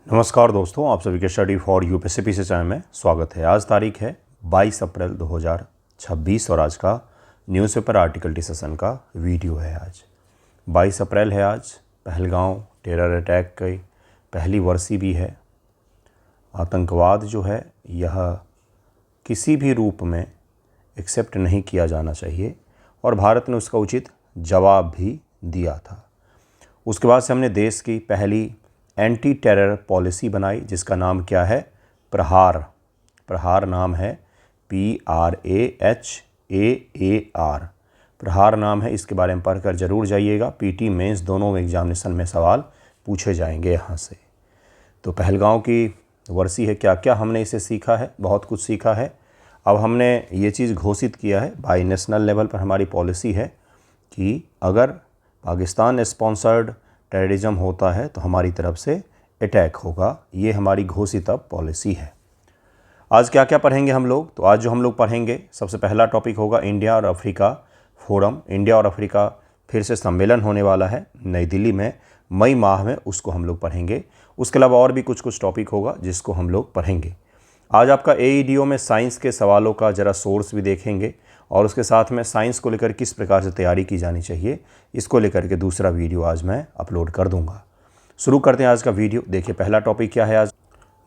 नमस्कार दोस्तों, आप सभी के स्टडी फॉर यूपीएससी से चैनल में स्वागत है। आज तारीख है 22 अप्रैल 2026 और आज का न्यूज़पेपर आर्टिकल डिस्कशन का वीडियो है। आज 22 अप्रैल है। आज पहलगांव टेरर अटैक की पहली वर्षी भी है। आतंकवाद जो है यह किसी भी रूप में एक्सेप्ट नहीं किया जाना चाहिए और भारत ने उसका उचित जवाब भी दिया था। उसके बाद से हमने देश की पहली एंटी टेरर पॉलिसी बनाई जिसका नाम क्या है, प्रहार। प्रहार नाम है, PRAHAAR। प्रहार नाम है। इसके बारे में पढ़कर ज़रूर जाइएगा। पीटी मेंस दोनों एग्जामिनेशन में सवाल पूछे जाएंगे यहाँ से। तो पहलगांव की वर्षी है। क्या क्या हमने इसे सीखा है? बहुत कुछ सीखा है। अब हमने ये चीज़ घोषित किया है, बाई नेशनल लेवल पर हमारी पॉलिसी है कि अगर पाकिस्तान स्पॉन्सर्ड टेररिज्म होता है तो हमारी तरफ से अटैक होगा। ये हमारी घोषित अब पॉलिसी है। आज क्या क्या पढ़ेंगे हम लोग? तो आज जो हम लोग पढ़ेंगे, सबसे पहला टॉपिक होगा इंडिया और अफ्रीका फोरम। इंडिया और अफ्रीका फिर से सम्मेलन होने वाला है नई दिल्ली में मई माह में, उसको हम लोग पढ़ेंगे। उसके अलावा और भी कुछ टॉपिक होगा जिसको हम लोग पढ़ेंगे। आज आपका AEDO में साइंस के सवालों का ज़रा सोर्स भी देखेंगे और उसके साथ में साइंस को लेकर किस प्रकार से तैयारी की जानी चाहिए, इसको लेकर के दूसरा वीडियो आज मैं अपलोड कर दूंगा। शुरू करते हैं आज का वीडियो। देखिए पहला टॉपिक क्या है आज।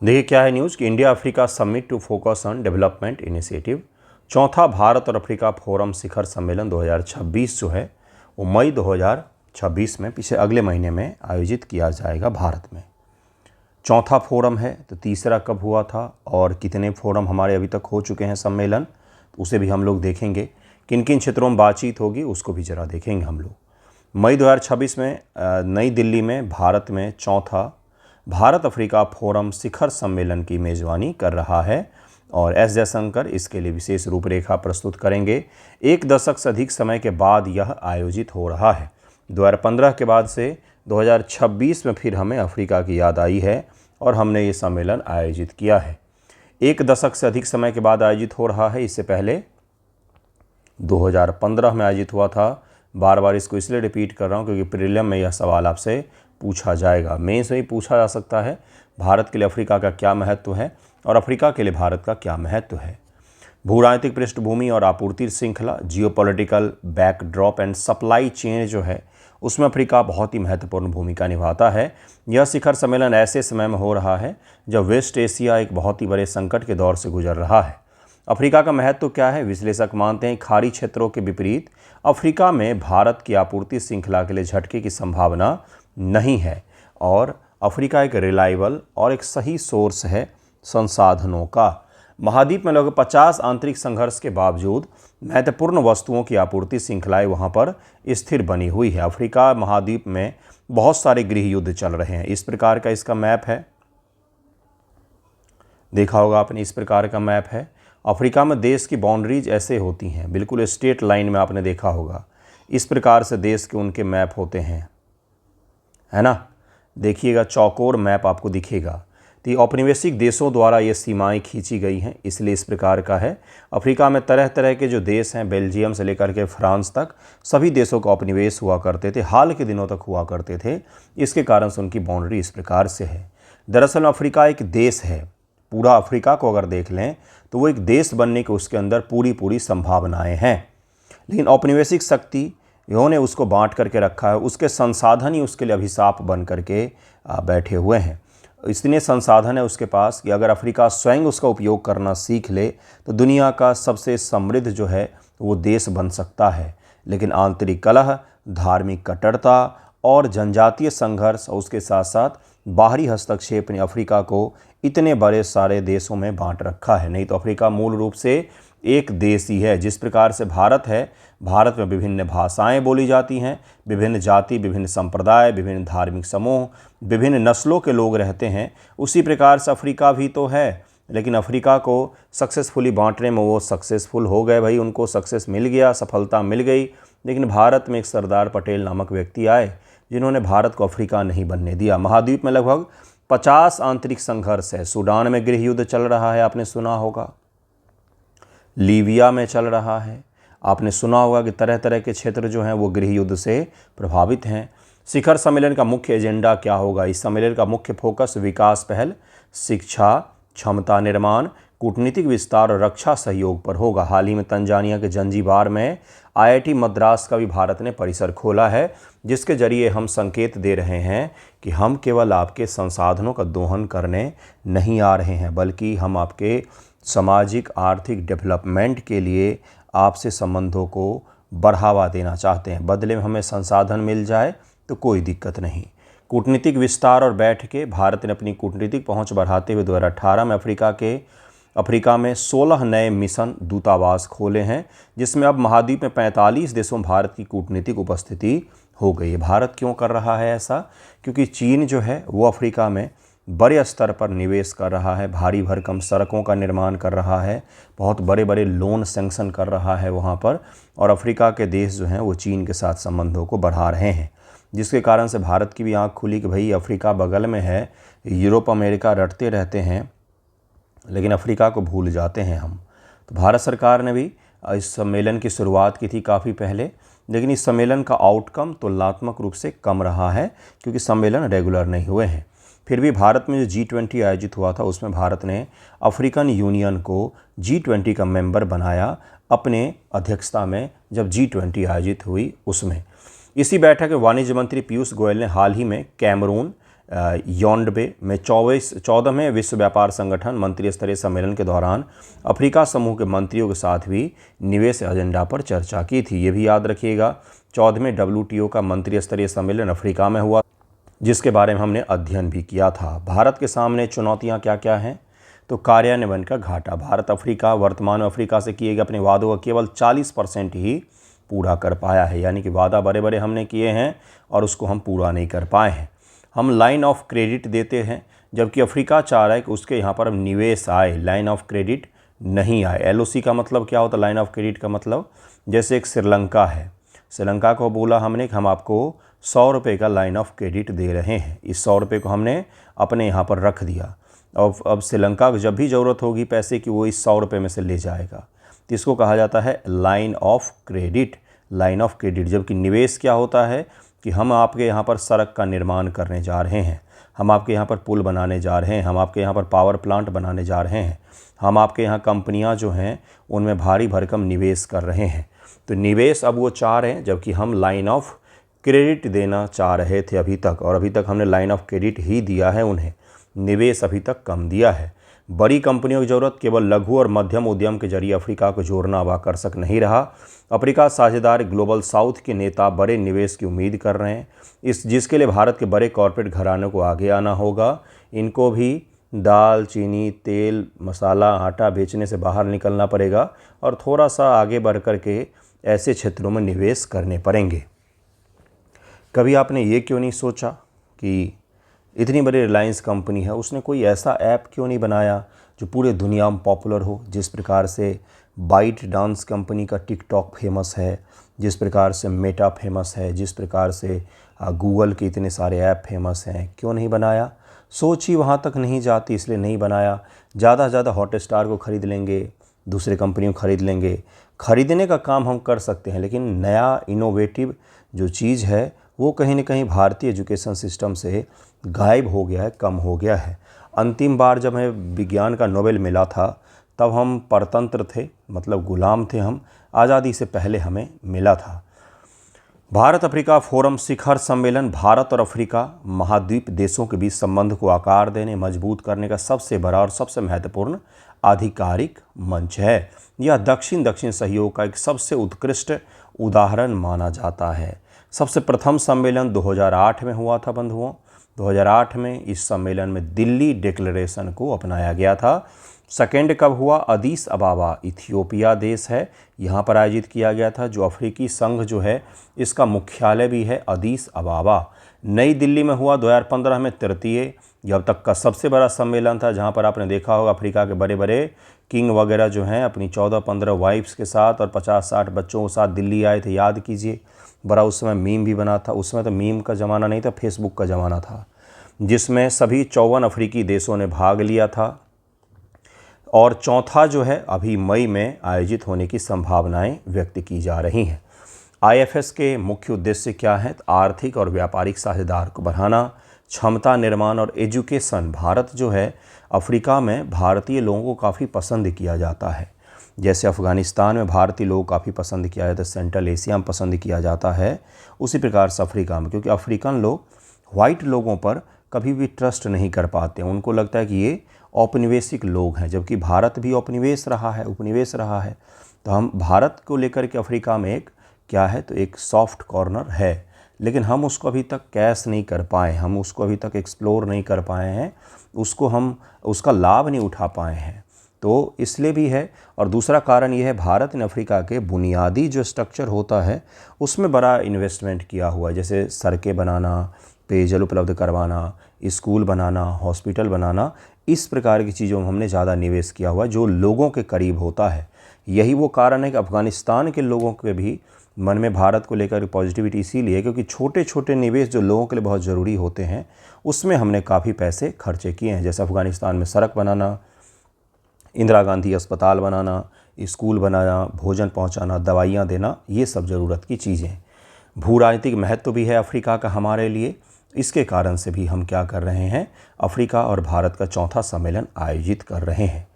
देखिए क्या है न्यूज़ कि India Africa summit to focus on development initiative. चौथा भारत और अफ्रीका फोरम शिखर सम्मेलन 2026 जो है वो मई 2026 में, पीछे अगले महीने में आयोजित किया जाएगा भारत में। चौथा फोरम है तो तीसरा कब हुआ था और कितने फोरम हमारे अभी तक हो चुके हैं सम्मेलन, तो उसे भी हम लोग देखेंगे। किन किन क्षेत्रों में बातचीत होगी उसको भी ज़रा देखेंगे हम लोग। मई 2026 में नई दिल्ली में भारत में चौथा भारत अफ्रीका फोरम शिखर सम्मेलन की मेज़बानी कर रहा है और एस जयशंकर इसके लिए विशेष रूपरेखा प्रस्तुत करेंगे। एक दशक से अधिक समय के बाद यह आयोजित हो रहा है। 2015 के बाद से 2026 में फिर हमें अफ्रीका की याद आई है और हमने ये सम्मेलन आयोजित किया है। एक दशक से अधिक समय के बाद आयोजित हो रहा है। इससे पहले 2015 में आयोजित हुआ था। बार बार इसको इसलिए रिपीट कर रहा हूँ क्योंकि प्रीलिम में यह सवाल आपसे पूछा जाएगा, मेंस में ही पूछा जा सकता है। भारत के लिए अफ्रीका का क्या महत्व है और अफ्रीका के लिए भारत का क्या महत्व है। भूराजनीतिक पृष्ठभूमि और आपूर्ति श्रृंखला, geopolitical backdrop and supply chain जो है उसमें अफ्रीका बहुत ही महत्वपूर्ण भूमिका निभाता है। यह शिखर सम्मेलन ऐसे समय में हो रहा है जब वेस्ट एशिया एक बहुत ही बड़े संकट के दौर से गुजर रहा है। अफ्रीका का महत्व क्या है? विश्लेषक मानते हैं खाड़ी क्षेत्रों के विपरीत अफ्रीका में भारत की आपूर्ति श्रृंखला के लिए झटके की संभावना नहीं है और अफ्रीका एक रिलायबल और एक सही सोर्स है संसाधनों का। महाद्वीप में लगभग 50 आंतरिक संघर्ष के बावजूद महत्वपूर्ण वस्तुओं की आपूर्ति श्रृंखलाएं वहां पर स्थिर बनी हुई है। अफ्रीका महाद्वीप में बहुत सारे गृह युद्ध चल रहे हैं। इस प्रकार का इसका मैप है, देखा होगा आपने, इस प्रकार का मैप है। अफ्रीका में देश की बाउंड्रीज ऐसे होती हैं, बिल्कुल स्ट्रेट लाइन में, आपने देखा होगा। इस प्रकार से देश के उनके मैप होते हैं, है ना। देखिएगा चौकोर मैप आपको दिखेगा। तो औपनिवेशिक देशों द्वारा ये सीमाएं खींची गई हैं, इसलिए इस प्रकार का है। अफ्रीका में तरह तरह के जो देश हैं, बेल्जियम से लेकर के फ्रांस तक, सभी देशों का औपनिवेश हुआ करते थे, हाल के दिनों तक हुआ करते थे। इसके कारण से उनकी बाउंड्री इस प्रकार से है। दरअसल अफ्रीका एक देश है। पूरा अफ्रीका को अगर देख लें तो वो एक देश बनने की उसके अंदर पूरी संभावनाएँ हैं, लेकिन औपनिवेशिक शक्ति इन्होंने उसको बांट करके रखा है। उसके संसाधन ही उसके लिए अभिशाप बन करके बैठे हुए हैं। इतने संसाधन है उसके पास कि अगर अफ्रीका स्वयं उसका उपयोग करना सीख ले तो दुनिया का सबसे समृद्ध जो है वो देश बन सकता है। लेकिन आंतरिक कलह, धार्मिक कट्टरता और जनजातीय संघर्ष और उसके साथ साथ बाहरी हस्तक्षेप ने अफ्रीका को इतने बड़े सारे देशों में बांट रखा है। नहीं तो अफ्रीका मूल रूप से एक देश ही है। जिस प्रकार से भारत है, भारत में विभिन्न भाषाएं बोली जाती हैं, विभिन्न जाति, विभिन्न संप्रदाय, विभिन्न धार्मिक समूह, विभिन्न नस्लों के लोग रहते हैं, उसी प्रकार से अफ्रीका भी तो है। लेकिन अफ्रीका को सक्सेसफुली बांटने में वो सक्सेसफुल हो गए भाई, उनको सक्सेस मिल गया, सफलता मिल गई। लेकिन भारत में एक सरदार पटेल नामक व्यक्ति आए जिन्होंने भारत को अफ्रीका नहीं बनने दिया। महाद्वीप में लगभग 50 आंतरिक संघर्ष है। सूडान में गृह युद्ध चल रहा है, आपने सुना होगा। लीबिया में चल रहा है, आपने सुना होगा कि तरह तरह के क्षेत्र जो हैं वो गृह युद्ध से प्रभावित हैं। शिखर सम्मेलन का मुख्य एजेंडा क्या होगा? इस सम्मेलन का मुख्य फोकस विकास पहल, शिक्षा, क्षमता निर्माण, कूटनीतिक विस्तार और रक्षा सहयोग पर होगा। हाल ही में तंजानिया के जंजीबार में IIT मद्रास का भी भारत ने परिसर खोला है, जिसके जरिए हम संकेत दे रहे हैं कि हम केवल आपके संसाधनों का दोहन करने नहीं आ रहे हैं, बल्कि हम आपके सामाजिक आर्थिक डेवलपमेंट के लिए आपसे संबंधों को बढ़ावा देना चाहते हैं। बदले में हमें संसाधन मिल जाए तो कोई दिक्कत नहीं। कूटनीतिक विस्तार और बैठकें, भारत ने अपनी कूटनीतिक पहुंच बढ़ाते हुए 2018 में अफ्रीका में 16 नए मिशन दूतावास खोले हैं, जिसमें अब महाद्वीप में 45 देशों में भारत की कूटनीतिक उपस्थिति हो गई है। भारत क्यों कर रहा है ऐसा? क्योंकि चीन जो है वो अफ्रीका में बड़े स्तर पर निवेश कर रहा है, भारी भरकम सड़कों का निर्माण कर रहा है, बहुत बड़े बड़े लोन सैंक्शन कर रहा है वहाँ पर, और अफ्रीका के देश जो हैं वो चीन के साथ संबंधों को बढ़ा रहे हैं, जिसके कारण से भारत की भी आँख खुली कि भाई अफ्रीका बगल में है, यूरोप अमेरिका रटते रहते हैं लेकिन अफ्रीका को भूल जाते हैं हम। तो भारत सरकार ने भी इस सम्मेलन की शुरुआत की थी काफ़ी पहले, लेकिन इस सम्मेलन का आउटकम तुलनात्मक रूप से कम रहा है क्योंकि सम्मेलन रेगुलर नहीं हुए हैं। फिर भी भारत में जो G20 आयोजित हुआ था उसमें भारत ने अफ्रीकन यूनियन को G20 का मेंबर बनाया अपने अध्यक्षता में, जब G20 आयोजित हुई उसमें। इसी बैठक में वाणिज्य मंत्री पीयूष गोयल ने हाल ही में कैमरून याओंडे में 14वें विश्व व्यापार संगठन मंत्री स्तरीय सम्मेलन के दौरान अफ्रीका समूह के मंत्रियों के साथ भी निवेश एजेंडा पर चर्चा की थी। ये भी याद रखिएगा, 14वें WTO का मंत्री स्तरीय सम्मेलन अफ्रीका में हुआ, जिसके बारे में हमने अध्ययन भी किया था। भारत के सामने चुनौतियां क्या क्या हैं? तो कार्यान्वयन का घाटा। भारत वर्तमान में अफ्रीका से किए गए अपने वादों का केवल 40% ही पूरा कर पाया है, यानी कि वादा बड़े बड़े हमने किए हैं और उसको हम पूरा नहीं कर पाए हैं। हम लाइन ऑफ क्रेडिट देते हैं, जबकि अफ्रीका चाह रहा है कि उसके यहाँ पर निवेश आए, लाइन ऑफ क्रेडिट नहीं आए। LOC का मतलब क्या होता है? लाइन ऑफ क्रेडिट का मतलब, जैसे एक श्रीलंका है, श्रीलंका को बोला हमने कि हम आपको 100 रुपये का लाइन ऑफ क्रेडिट दे रहे हैं, इस 100 रुपये को हमने अपने यहाँ पर रख दिया और अब श्रीलंका को जब भी ज़रूरत होगी पैसे की वो इस 100 रुपये में से ले जाएगा। तो इसको कहा जाता है line of credit, line of credit. जबकि निवेश क्या होता है कि हम आपके यहाँ पर सड़क का निर्माण करने जा रहे हैं, हम आपके यहाँ पर पुल बनाने जा रहे हैं, हम आपके यहाँ पर पावर प्लांट बनाने जा रहे हैं, हम आपके यहाँ कंपनियाँ जो हैं उनमें भारी भरकम निवेश कर रहे हैं। तो निवेश अब वो चाह रहे हैं, जबकि हम लाइन ऑफ क्रेडिट देना चाह रहे थे अभी तक, और अभी तक हमने लाइन ऑफ क्रेडिट ही दिया है उन्हें, निवेश अभी तक कम दिया है। बड़ी कंपनियों की ज़रूरत केवल लघु और मध्यम उद्यम के जरिए अफ्रीका को जोड़ना अब आकर्षक नहीं रहा। अफ्रीका साझेदार ग्लोबल साउथ के नेता बड़े निवेश की उम्मीद कर रहे हैं, जिसके लिए भारत के बड़े कॉरपोरेट घरानों को आगे आना होगा। इनको भी दाल, चीनी, तेल, मसाला, आटा बेचने से बाहर निकलना पड़ेगा और थोड़ा सा आगे बढ़ कर के ऐसे क्षेत्रों में निवेश करने पड़ेंगे। कभी आपने ये क्यों नहीं सोचा कि इतनी बड़ी रिलायंस कंपनी है, उसने कोई ऐसा ऐप क्यों नहीं बनाया जो पूरे दुनिया में पॉपुलर हो? जिस प्रकार से बाइट डांस कंपनी का टिकटॉक फेमस है, जिस प्रकार से मेटा फेमस है, जिस प्रकार से गूगल के इतने सारे ऐप फेमस हैं, क्यों नहीं बनाया? सोच ही वहाँ तक नहीं जाती, इसलिए नहीं बनाया। ज़्यादा से ज़्यादा हॉटस्टार को ख़रीद लेंगे, दूसरे कंपनियों को ख़रीद लेंगे। ख़रीदने का काम हम कर सकते हैं, लेकिन नया इनोवेटिव जो चीज़ है वो कहीं ना कहीं भारतीय एजुकेशन सिस्टम से गायब हो गया है, कम हो गया है। अंतिम बार जब हमें विज्ञान का नोबेल मिला था तब हम परतंत्र थे, मतलब गुलाम थे हम, आज़ादी से पहले हमें मिला था। भारत अफ्रीका फोरम शिखर सम्मेलन भारत और अफ्रीका महाद्वीप देशों के बीच संबंध को आकार देने, मजबूत करने का सबसे बड़ा और सबसे महत्वपूर्ण आधिकारिक मंच है। यह दक्षिण सहयोग का एक सबसे उत्कृष्ट उदाहरण माना जाता है। सबसे प्रथम सम्मेलन 2008 में हुआ था बंधुओं। 2008 में इस सम्मेलन में दिल्ली डिक्लेरेशन को अपनाया गया था। सेकेंड कब हुआ? अदीस अबाबा, इथियोपिया देश है, यहाँ पर आयोजित किया गया था। जो अफ्रीकी संघ जो है इसका मुख्यालय भी है अदीस अबाबा। नई दिल्ली में हुआ 2015 में तृतीय, यह अब तक का सबसे बड़ा सम्मेलन था, जहाँ पर आपने देखा होगा अफ्रीका के बड़े बड़े किंग वगैरह जो हैं अपनी 14-15 वाइफ्स के साथ और 50-60 बच्चों के साथ दिल्ली आए थे। याद कीजिए, बड़ा उस समय मीम भी बना था। उस समय तो मीम का ज़माना नहीं था, फेसबुक का ज़माना था, जिसमें सभी 54 अफ्रीकी देशों ने भाग लिया था। और चौथा जो है अभी मई में आयोजित होने की संभावनाएं व्यक्त की जा रही हैं। IFS के मुख्य उद्देश्य क्या हैं? आर्थिक और व्यापारिक साझेदार को बढ़ाना, क्षमता निर्माण और एजुकेशन। भारत जो है अफ्रीका में भारतीय लोगों को काफ़ी पसंद किया जाता है। जैसे अफ़गानिस्तान में भारतीय लोग काफ़ी पसंद किया जाता है, सेंट्रल एशिया में पसंद किया जाता है, उसी प्रकार से अफ्रीका में, क्योंकि अफ्रीकन लोग वाइट लोगों पर कभी भी ट्रस्ट नहीं कर पाते। उनको लगता है कि ये औपनिवेशिक लोग हैं, जबकि भारत भी उपनिवेश रहा है। तो हम भारत को लेकर के अफ्रीका में एक क्या है, तो एक सॉफ्ट कॉर्नर है, लेकिन हम उसको अभी तक कैश नहीं कर पाए, हम उसको अभी तक एक्सप्लोर नहीं कर पाए हैं, हम उसका लाभ नहीं उठा पाए हैं। तो इसलिए भी है। और दूसरा कारण ये है, भारत ने अफ्रीका के बुनियादी जो स्ट्रक्चर होता है उसमें बड़ा इन्वेस्टमेंट किया हुआ है, जैसे सड़कें बनाना, पेयजल उपलब्ध करवाना, स्कूल बनाना, हॉस्पिटल बनाना, इस प्रकार की चीज़ों में हमने ज़्यादा निवेश किया हुआ है जो लोगों के करीब होता है। यही वो कारण है कि अफ़गानिस्तान के लोगों के भी मन में भारत को लेकर पॉजिटिविटी इसीलिए क्योंकि छोटे छोटे निवेश जो लोगों के लिए बहुत ज़रूरी होते हैं उसमें हमने काफ़ी पैसे खर्चे किए हैं। जैसे अफ़गानिस्तान में सड़क बनाना, इंदिरा गांधी अस्पताल बनाना, स्कूल बनाना, भोजन पहुंचाना, दवाइयां देना, ये सब ज़रूरत की चीज़ें। भू राजनीतिक महत्व भी है अफ्रीका का हमारे लिए, इसके कारण से भी हम क्या कर रहे हैं, अफ्रीका और भारत का चौथा सम्मेलन आयोजित कर रहे हैं।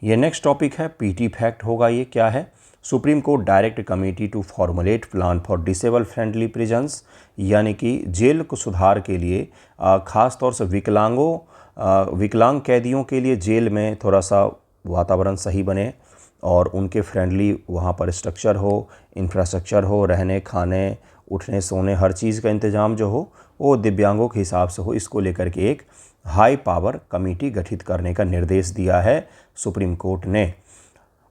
ये नेक्स्ट टॉपिक है, पीटी फैक्ट होगा। ये क्या है? Supreme Court direct committee to formulate plan for disable friendly prisons, यानी कि जेल को सुधार के लिए ख़ास तौर से विकलांग कैदियों के लिए जेल में थोड़ा सा वातावरण सही बने और उनके फ्रेंडली वहाँ पर स्ट्रक्चर हो, इंफ्रास्ट्रक्चर हो, रहने खाने उठने सोने हर चीज़ का इंतज़ाम जो हो वो दिव्यांगों के हिसाब से हो। इसको लेकर के एक हाई पावर कमेटी गठित करने का निर्देश दिया है सुप्रीम कोर्ट ने।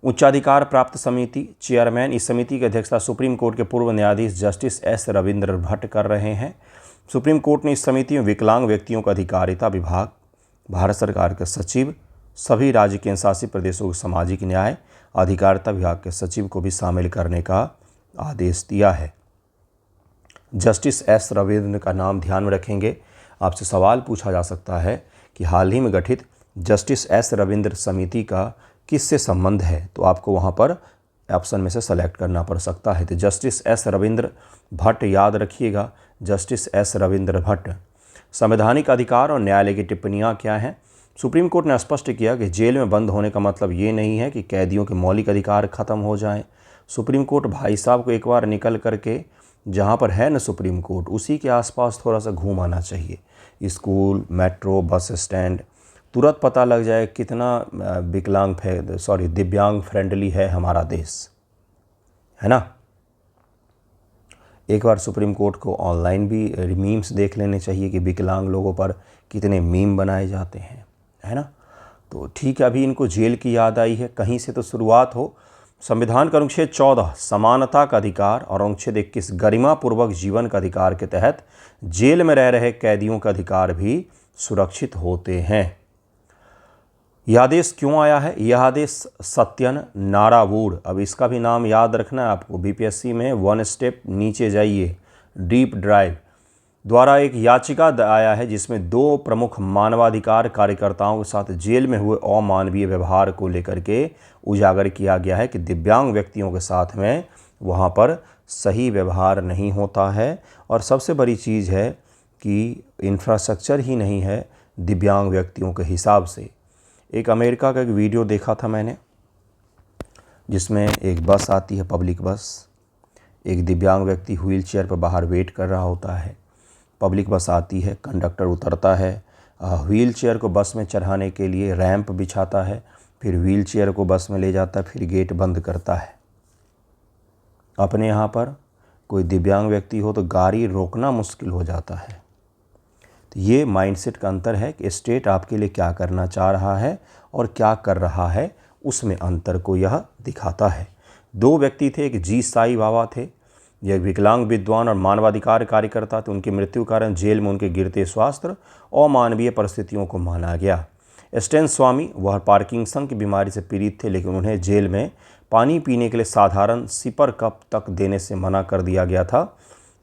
उच्चाधिकार प्राप्त समिति चेयरमैन, इस समिति की अध्यक्षता सुप्रीम कोर्ट के पूर्व न्यायाधीश जस्टिस एस रविंद्र भट्ट कर रहे हैं। सुप्रीम कोर्ट ने इस समिति में विकलांग व्यक्तियों का अधिकारिता विभाग, भारत सरकार के सचिव, सभी राज्य केंद्र शासित प्रदेशों के सामाजिक न्याय अधिकारिता विभाग के सचिव को भी शामिल करने का आदेश दिया है। जस्टिस एस रविंद्र का नाम ध्यान में रखेंगे। आपसे सवाल पूछा जा सकता है कि हाल ही में गठित जस्टिस एस रविंद्र समिति का किससे संबंध है, तो आपको वहाँ पर ऑप्शन में से सेलेक्ट करना पड़ सकता है। तो जस्टिस एस रविंद्र भट्ट याद रखिएगा, जस्टिस एस रविंद्र भट्ट। संवैधानिक अधिकार और न्यायालय की टिप्पणियाँ क्या हैं? सुप्रीम कोर्ट ने स्पष्ट किया कि जेल में बंद होने का मतलब ये नहीं है कि कैदियों के मौलिक अधिकार खत्म हो जाएं। सुप्रीम कोर्ट भाई साहब को एक बार निकल करके जहाँ पर है न सुप्रीम कोर्ट, उसी के आसपास थोड़ा सा घूम आना चाहिए। स्कूल, मेट्रो, बस स्टैंड, तुरंत पता लग जाए कितना दिव्यांग फ्रेंडली है हमारा देश, है ना। एक बार सुप्रीम कोर्ट को ऑनलाइन भी मीम्स देख लेने चाहिए कि विकलांग लोगों पर कितने मीम बनाए जाते हैं, है ना। तो ठीक है, अभी इनको जेल की याद आई है, कहीं से तो शुरुआत हो। संविधान का अनुच्छेद 14 समानता का अधिकार और अनुच्छेद 21 गरिमा पूर्वक जीवन का अधिकार के तहत जेल में रह रहे कैदियों का अधिकार भी सुरक्षित होते हैं। यह आदेश क्यों आया है? यह आदेश सत्यन नारावूड, अब इसका भी नाम याद रखना है आपको, बीपीएससी में 1 स्टेप नीचे जाइए, डीप ड्राइव, द्वारा एक याचिका आया है जिसमें 2 प्रमुख मानवाधिकार कार्यकर्ताओं के साथ जेल में हुए अमानवीय व्यवहार को लेकर के उजागर किया गया है कि दिव्यांग व्यक्तियों के साथ में वहाँ पर सही व्यवहार नहीं होता है। और सबसे बड़ी चीज़ है कि इंफ्रास्ट्रक्चर ही नहीं है दिव्यांग व्यक्तियों के हिसाब से। एक अमेरिका का एक वीडियो देखा था मैंने, जिसमें एक बस आती है, पब्लिक बस, एक दिव्यांग व्यक्ति व्हील चेयर पर बाहर वेट कर रहा होता है। पब्लिक बस आती है, कंडक्टर उतरता है, व्हील चेयर को बस में चढ़ाने के लिए रैंप बिछाता है, फिर व्हील चेयर को बस में ले जाता है, फिर गेट बंद करता है। अपने यहाँ पर कोई दिव्यांग व्यक्ति हो तो गाड़ी रोकना मुश्किल हो जाता है। तो ये माइंडसेट का अंतर है कि स्टेट आपके लिए क्या करना चाह रहा है और क्या कर रहा है, उसमें अंतर को यह दिखाता है। 2 व्यक्ति थे, एक जी साई बाबा थे, यह विकलांग विद्वान और मानवाधिकार कार्यकर्ता थे। उनकी मृत्यु कारण जेल में उनके गिरते स्वास्थ्य और मानवीय परिस्थितियों को माना गया। स्टेन स्वामी, वह पार्किंसन की बीमारी से पीड़ित थे, लेकिन उन्हें जेल में पानी पीने के लिए साधारण सिपर कप तक देने से मना कर दिया गया था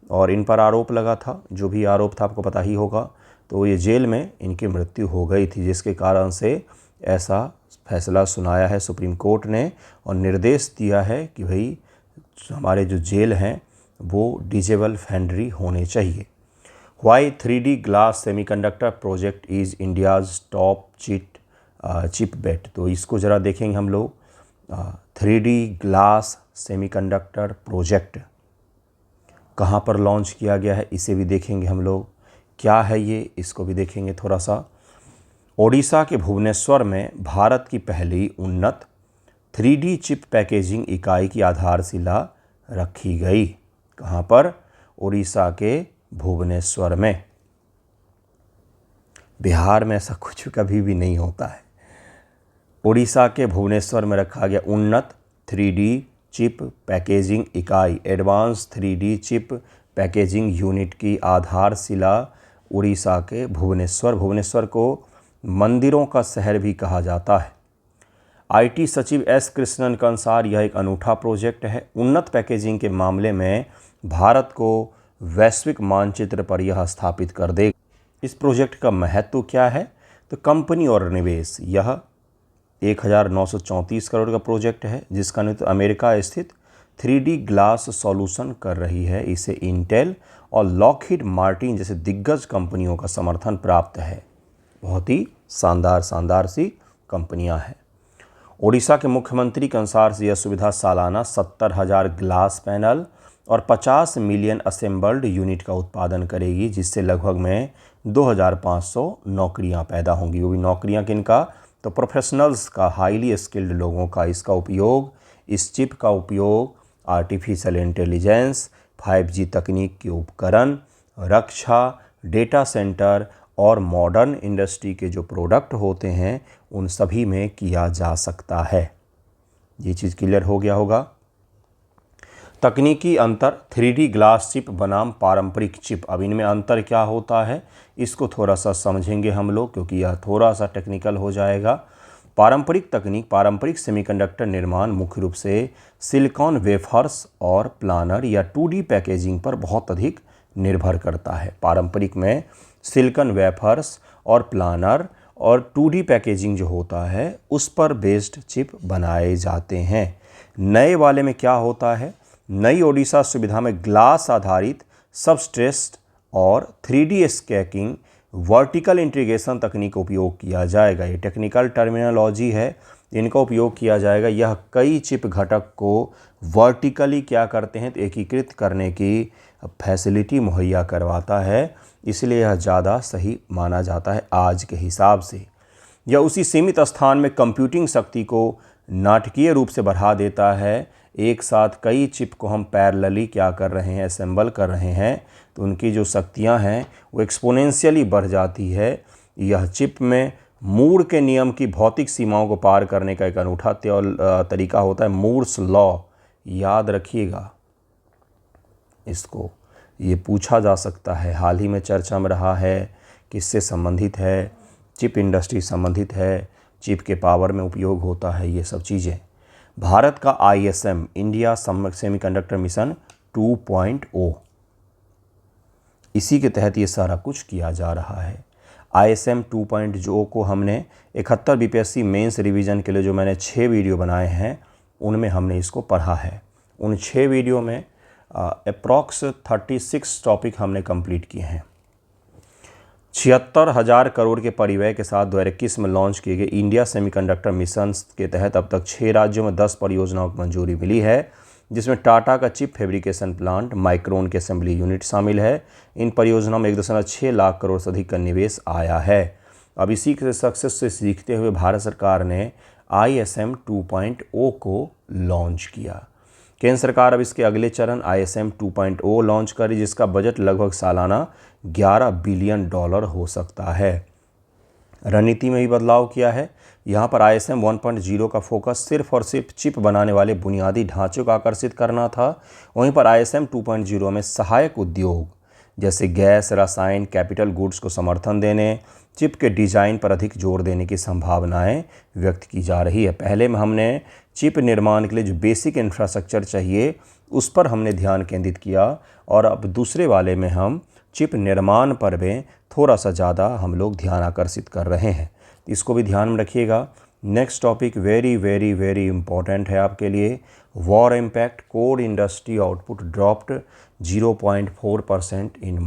और इन पर आरोप लगा था, जो भी आरोप था आपको पता ही होगा। तो ये जेल में इनकी मृत्यु हो गई थी, जिसके कारण से ऐसा फैसला सुनाया है सुप्रीम कोर्ट ने और निर्देश दिया है कि भाई हमारे जो जेल हैं वो डिजेबल फाउंड्री होने चाहिए। Why 3D glass semiconductor project is India's top chip bet. तो इसको ज़रा देखेंगे हम लोग। 3D ग्लास सेमीकंडक्टर प्रोजेक्ट कहाँ पर लॉन्च किया गया है, इसे भी देखेंगे हम लोग। क्या है ये, इसको भी देखेंगे थोड़ा सा। ओडिशा के भुवनेश्वर में भारत की पहली उन्नत 3D चिप पैकेजिंग इकाई की आधारशिला रखी गई। कहाँ पर? ओडिशा के भुवनेश्वर में। बिहार में ऐसा कुछ कभी भी नहीं होता है। ओडिशा के भुवनेश्वर में रखा गया उन्नत 3D चिप पैकेजिंग इकाई, advance 3D chip packaging unit की आधारशिला उड़ीसा के भुवनेश्वर। भुवनेश्वर को मंदिरों का शहर भी कहा जाता है। IT सचिव S कृष्णन के अनुसार यह एक अनूठा प्रोजेक्ट है। उन्नत पैकेजिंग के मामले में भारत को वैश्विक मानचित्र पर यह स्थापित कर देगा। इस प्रोजेक्ट का महत्व क्या है? तो कंपनी और निवेश, यह 1934 करोड़ का प्रोजेक्ट है जिसका नेतृत्व अमेरिका स्थित 3D ग्लास सॉल्यूशन कर रही है। इसे इंटेल और लॉकहीड मार्टिन जैसे दिग्गज कंपनियों का समर्थन प्राप्त है। बहुत ही शानदार सी कंपनियां हैं। ओडिशा के मुख्यमंत्री के अनुसार यह सुविधा सालाना 70,000 ग्लास पैनल और 50 मिलियन असेंबल्ड यूनिट का उत्पादन करेगी, जिससे लगभग में 2,500 नौकरियां पैदा होंगी। वो भी नौकरियां किनका? तो प्रोफेशनल्स का, हाईली स्किल्ड लोगों का। इसका उपयोग, इस चिप का उपयोग आर्टिफिशियल इंटेलिजेंस, 5G तकनीक के उपकरण, रक्षा, डेटा सेंटर और मॉडर्न इंडस्ट्री के जो प्रोडक्ट होते हैं उन सभी में किया जा सकता है। ये चीज़ क्लियर हो गया होगा। तकनीकी अंतर 3D ग्लास चिप बनाम पारंपरिक चिप। अब इनमें अंतर क्या होता है इसको थोड़ा सा समझेंगे हम लोग, क्योंकि यह थोड़ा सा टेक्निकल हो जाएगा। पारंपरिक तकनीक, पारंपरिक सेमीकंडक्टर निर्माण मुख्य रूप से सिलिकॉन वेफर्स और प्लानर या 2D पैकेजिंग पर बहुत अधिक निर्भर करता है। पारंपरिक में सिलिकॉन वेफर्स और प्लानर और 2D पैकेजिंग जो होता है उस पर बेस्ड चिप बनाए जाते हैं। नए वाले में क्या होता है? नई ओडिशा सुविधा में ग्लास आधारित सबस्ट्रेट और 3D स्कैनिंग वर्टिकल इंटीग्रेशन तकनीक का उपयोग किया जाएगा। ये टेक्निकल टर्मिनोलॉजी है, इनका उपयोग किया जाएगा। यह कई चिप घटक को वर्टिकली क्या करते हैं तो एकीकृत करने की फैसिलिटी मुहैया करवाता है, इसलिए यह ज़्यादा सही माना जाता है आज के हिसाब से। यह उसी सीमित स्थान में कंप्यूटिंग शक्ति को नाटकीय रूप से बढ़ा देता है। एक साथ कई चिप को हम पैरेलली क्या कर रहे हैं, असेंबल कर रहे हैं, तो उनकी जो शक्तियां हैं वो एक्सपोनेंशियली बढ़ जाती है। यह चिप में मूर के नियम की भौतिक सीमाओं को पार करने का एक अनूठा तरीका होता है, मूर्स लॉ। याद रखिएगा इसको, ये पूछा जा सकता है, हाल ही में चर्चा में रहा है, किससे संबंधित है? चिप इंडस्ट्री संबंधित है, चिप के पावर में उपयोग होता है, ये सब चीज़ें। भारत का ISM, इंडिया सेमीकंडक्टर मिशन 2.0, इसी के तहत ये सारा कुछ किया जा रहा है। ISM 2.0 को हमने 71 BPSC मेंस रिवीजन के लिए जो मैंने 6 वीडियो बनाए हैं उनमें हमने इसको पढ़ा है। उन 6 वीडियो में अप्रॉक्स 36 टॉपिक हमने कंप्लीट किए हैं। 76,000 करोड़ के परिव्यय के साथ 2021 में लॉन्च किए गए इंडिया सेमीकंडक्टर मिशन के तहत अब तक 6 राज्यों में 10 परियोजनाओं को मंजूरी मिली है, जिसमें टाटा का चिप फैब्रिकेशन प्लांट, माइक्रोन के असेंबली यूनिट शामिल है। इन परियोजनाओं में 1.6 लाख करोड़ से अधिक का निवेश आया है। अब इसी के सक्सेस से सीखते हुए भारत सरकार ने ISM 2.0 को लॉन्च किया। केंद्र सरकार अब इसके अगले चरण ISM 2.0 लॉन्च करी, जिसका बजट लगभग सालाना $11 बिलियन हो सकता है। रणनीति में भी बदलाव किया है। यहाँ पर ISM 1.0 का फोकस सिर्फ और सिर्फ चिप बनाने वाले बुनियादी ढांचे को आकर्षित करना था। वहीं पर ISM 2.0 में सहायक उद्योग जैसे गैस, रसायन, कैपिटल गुड्स को समर्थन देने, चिप के डिज़ाइन पर अधिक जोर देने की संभावनाएं व्यक्त की जा रही है। पहले में हमने चिप निर्माण के लिए जो बेसिक इंफ्रास्ट्रक्चर चाहिए उस पर हमने ध्यान केंद्रित किया, और अब दूसरे वाले में हम चिप निर्माण पर भी थोड़ा सा ज़्यादा हम लोग ध्यान आकर्षित कर रहे हैं। इसको भी ध्यान में रखिएगा। Next topic very very very important है आपके लिए। War impact, core industry output dropped. 0.4% इन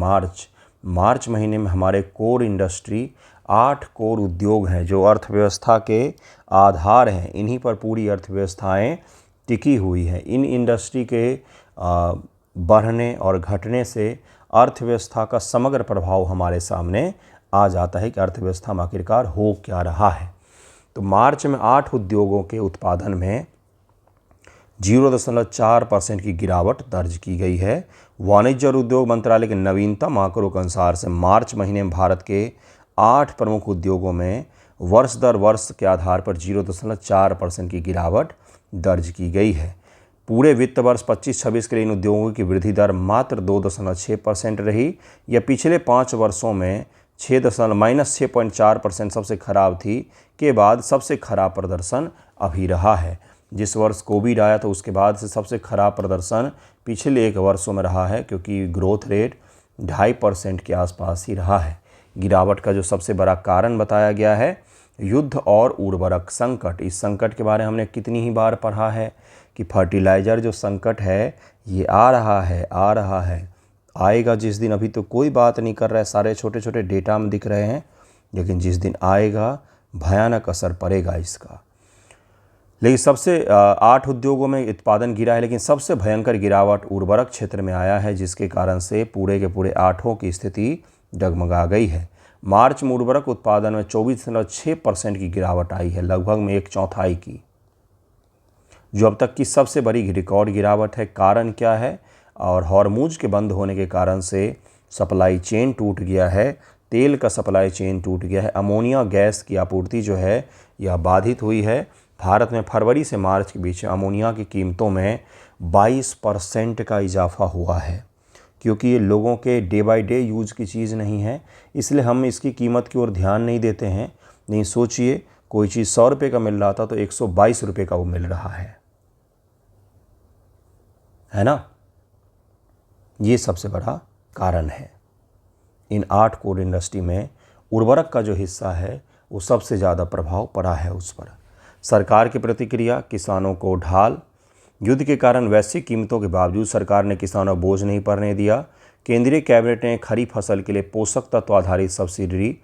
मार्च महीने में हमारे कोर इंडस्ट्री 8 कोर उद्योग हैं जो अर्थव्यवस्था के आधार हैं, इन्हीं पर पूरी अर्थव्यवस्थाएं टिकी हुई हैं। इन इंडस्ट्री के बढ़ने और घटने से अर्थव्यवस्था का समग्र प्रभाव हमारे सामने आ जाता है कि अर्थव्यवस्था में आखिरकार हो क्या रहा है। तो मार्च में 8 उद्योगों के उत्पादन में 0.4% की गिरावट दर्ज की गई है। वाणिज्य और उद्योग मंत्रालय के नवीनतम आंकड़ों के अनुसार से मार्च महीने में भारत के 8 प्रमुख उद्योगों में वर्ष दर वर्ष के आधार पर 0.4% की गिरावट दर्ज की गई है। पूरे वित्त वर्ष 25-26 के लिए इन उद्योगों की वृद्धि दर मात्र 2.6% रही। यह पिछले 5 वर्षों में -6.4% सबसे खराब थी के बाद सबसे खराब प्रदर्शन अभी रहा है। जिस वर्ष कोविड आया तो उसके बाद से सबसे खराब प्रदर्शन पिछले 1 वर्षों में रहा है, क्योंकि ग्रोथ रेट 2.5% के आसपास ही रहा है। गिरावट का जो सबसे बड़ा कारण बताया गया है युद्ध और उर्वरक संकट। इस संकट के बारे में हमने कितनी ही बार पढ़ा है कि फर्टिलाइज़र जो संकट है ये आ रहा है, आएगा जिस दिन। अभी तो कोई बात नहीं कर रहा है, सारे छोटे छोटे डेटा में दिख रहे हैं, लेकिन जिस दिन आएगा भयानक असर पड़ेगा इसका। लेकिन सबसे 8 उद्योगों में उत्पादन गिरा है, लेकिन सबसे भयंकर गिरावट उर्वरक क्षेत्र में आया है, जिसके कारण से पूरे के पूरे 8 की स्थिति डगमगा गई है। मार्च में उर्वरक उत्पादन में 24.6% की गिरावट आई है, लगभग में 1/4 की, जो अब तक की सबसे बड़ी रिकॉर्ड गिरावट है। कारण क्या है? और हॉर्मुज के बंद होने के कारण से सप्लाई चेन टूट गया है, तेल का सप्लाई चेन टूट गया है, अमोनिया गैस की आपूर्ति जो है यह बाधित हुई है। भारत में फरवरी से मार्च के बीच अमोनिया की कीमतों में 22% का इजाफा हुआ है, क्योंकि ये लोगों के डे बाय डे यूज की चीज़ नहीं है, इसलिए हम इसकी कीमत की ओर ध्यान नहीं देते हैं। नहीं सोचिए, कोई चीज़ 100 रुपये का मिल रहा था तो 122 रुपये का वो मिल रहा है ना। ये सबसे बड़ा कारण है। इन 8 कोर इंडस्ट्री में उर्वरक का जो हिस्सा है वो सबसे ज़्यादा प्रभाव पड़ा है उस पर। सरकार की प्रतिक्रिया, किसानों को ढाल। युद्ध के कारण वैश्विक कीमतों के बावजूद सरकार ने किसानों को बोझ नहीं पड़ने दिया। केंद्रीय कैबिनेट ने खरीफ फसल के लिए पोषक तत्व आधारित सब्सिडी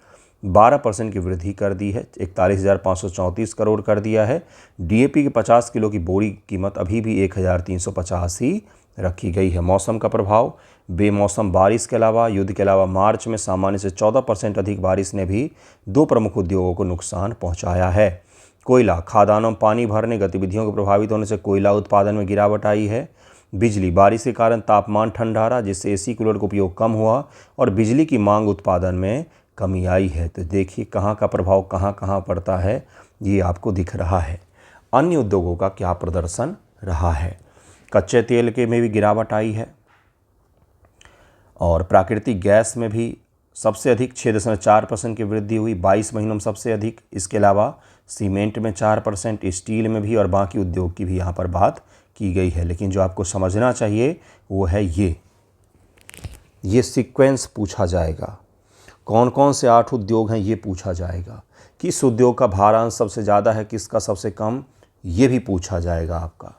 12% की वृद्धि कर दी है, 41,534 करोड़ कर दिया है। डीएपी के 50 किलो की बोरी कीमत अभी भी 1,350 ही रखी गई है। मौसम का प्रभाव, बेमौसम बारिश के अलावा युद्ध के अलावा मार्च में सामान्य से 14% अधिक बारिश ने भी 2 प्रमुख उद्योगों को नुकसान पहुंचाया है। कोयला, खादानों में पानी भरने गतिविधियों के प्रभावित होने से कोयला उत्पादन में गिरावट आई है। बिजली, बारिश के कारण तापमान ठंडा रहा, जिससे एसी कूलर का उपयोग कम हुआ और बिजली की मांग उत्पादन में कमी आई है। तो देखिए कहाँ का प्रभाव कहाँ कहाँ पड़ता है, ये आपको दिख रहा है। अन्य उद्योगों का क्या प्रदर्शन रहा है? कच्चे तेल के में भी गिरावट आई है और प्राकृतिक गैस में भी सबसे अधिक 6.4% की वृद्धि हुई 22 महीनों में सबसे अधिक। इसके अलावा सीमेंट में 4%, स्टील में भी और बाकी उद्योग की भी यहाँ पर बात की गई है। लेकिन जो आपको समझना चाहिए वो है ये सीक्वेंस पूछा जाएगा। कौन कौन से 8 उद्योग हैं ये पूछा जाएगा। किस उद्योग का भारांश सबसे ज़्यादा है, किसका सबसे कम, ये भी पूछा जाएगा आपका।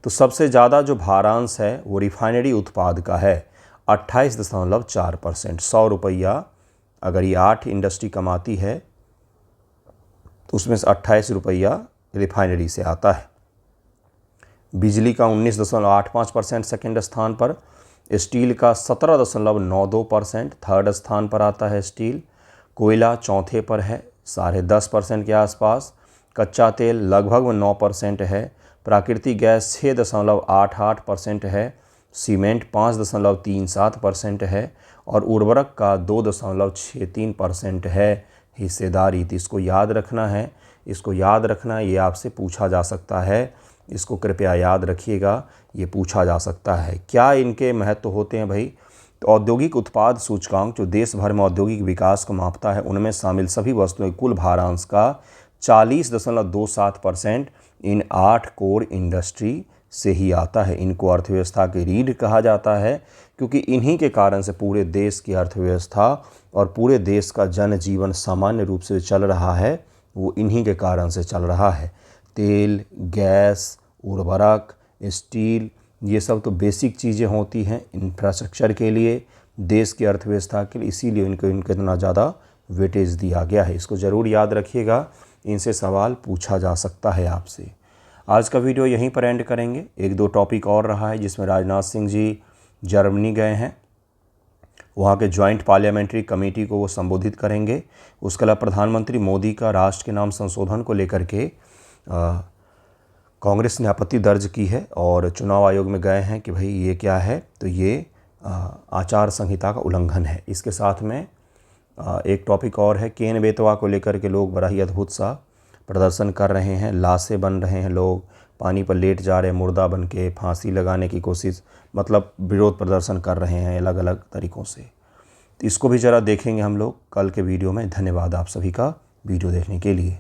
तो सबसे ज़्यादा जो भारांश है वो रिफाइनरी उत्पाद का है, 28.4%। 100 रुपया अगर ये 8 इंडस्ट्री कमाती है तो उसमें से 28 रुपया रिफाइनरी से आता है। बिजली का 19.85% सेकेंड स्थान पर, स्टील का 17.92% थर्ड स्थान पर आता है स्टील। कोयला चौथे पर है 10.5% के आसपास। कच्चा तेल लगभग 9% है। प्राकृतिक गैस 6.88% है। सीमेंट 5.37% है और उर्वरक का 2.63% है हिस्सेदारी। तो इसको याद रखना है, ये आपसे पूछा जा सकता है, इसको कृपया याद रखिएगा, ये पूछा जा सकता है। क्या इनके महत्व होते हैं भाई? तो औद्योगिक उत्पाद सूचकांक जो देश भर में औद्योगिक विकास को मापता है, उनमें शामिल सभी वस्तुओं के कुल भारांश का 40.27% इन 8 कोर इंडस्ट्री से ही आता है। इनको अर्थव्यवस्था की रीढ़ कहा जाता है, क्योंकि इन्हीं के कारण से पूरे देश की अर्थव्यवस्था और पूरे देश का जनजीवन सामान्य रूप से चल रहा है, वो इन्हीं के कारण से चल रहा है। तेल, गैस, उर्वरक, स्टील, ये सब तो बेसिक चीज़ें होती हैं इंफ्रास्ट्रक्चर के लिए, देश की अर्थव्यवस्था के लिए, इसीलिए इनको इतना ज़्यादा वेटेज दिया गया है। इसको ज़रूर याद रखिएगा, इनसे सवाल पूछा जा सकता है आपसे। आज का वीडियो यहीं पर एंड करेंगे। एक दो टॉपिक और रहा है जिसमें राजनाथ सिंह जी जर्मनी गए हैं, वहाँ के जॉइंट पार्लियामेंट्री कमेटी को वो संबोधित करेंगे। उसके अलावा प्रधानमंत्री मोदी का राष्ट्र के नाम संशोधन को लेकर के कांग्रेस ने आपत्ति दर्ज की है और चुनाव आयोग में गए हैं कि भाई ये क्या है, तो ये आचार संहिता का उल्लंघन है। इसके साथ में एक टॉपिक और है, केन बेतवा को लेकर के लोग बड़ा ही अद्भुत सा प्रदर्शन कर रहे हैं, लाशें बन रहे हैं, लोग पानी पर लेट जा रहे हैं मुर्दा बन के, फांसी लगाने की कोशिश, मतलब विरोध प्रदर्शन कर रहे हैं अलग अलग तरीक़ों से। तो इसको भी ज़रा देखेंगे हम लोग कल के वीडियो में। धन्यवाद आप सभी का वीडियो देखने के लिए।